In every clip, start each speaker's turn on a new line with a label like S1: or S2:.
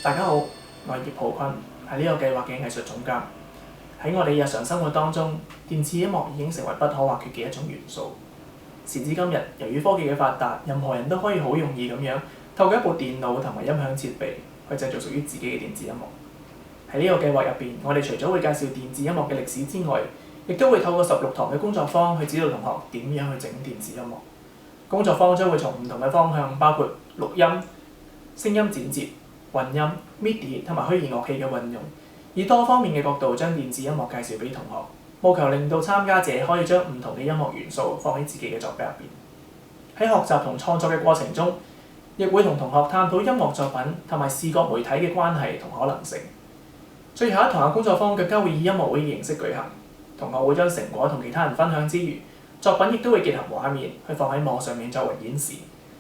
S1: 大家好，我係葉浩坤，係呢個計劃嘅藝術總監。喺我哋日常生活當中，電子音樂已經成為不可或缺嘅一種元素。時至今日，由於科技嘅發達，任何人都可以好容易咁樣透過一部電腦同埋音響設備去製造屬於自己嘅電子音樂。喺呢個計劃入邊，我哋除咗會介紹電子音樂嘅歷史之外，亦都會透過16堂嘅工作坊去指導同學點樣去整電子音樂。工作坊將會從唔同嘅方向，包括錄音、聲音剪接、混音、MIDI 同埋虛擬樂器嘅運用，以多方面嘅角度將電子音樂介紹俾同學，務求令到參加者可以將唔同嘅音樂元素放喺自己嘅作品入邊。喺學習同創作嘅過程中，亦會同同學探討音樂作品同埋視覺媒體嘅關係同可能性。最後一堂嘅工作坊更加會以音樂會嘅形式舉行，同學會將成果同其他人分享之餘，作品亦都會結合畫面去放喺網上面作為演示，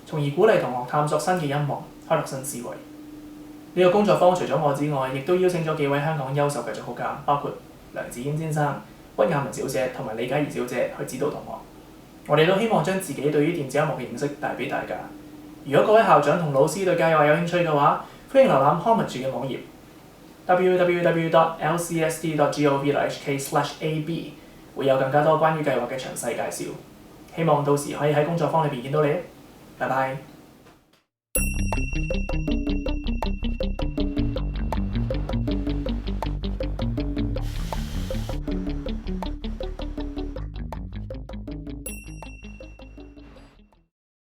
S1: 從而鼓勵同學探索新嘅音樂，開拓新思維。呢個工作坊除咗我之外，亦都邀請咗幾位香港優秀嘅作曲家，包括梁子堅先生、屈亞文小姐同埋李嘉怡小姐去指導同學。我哋都希望將自己對於電子音樂嘅認識帶俾大家。如果各位校長同老師對計劃有興趣嘅話，歡迎瀏覽 Homage 嘅網頁 www.lcsd.gov.hk/ab， 會有更加多關於計劃嘅詳細介紹。希望到時可以喺工作坊裏邊見到你。拜拜。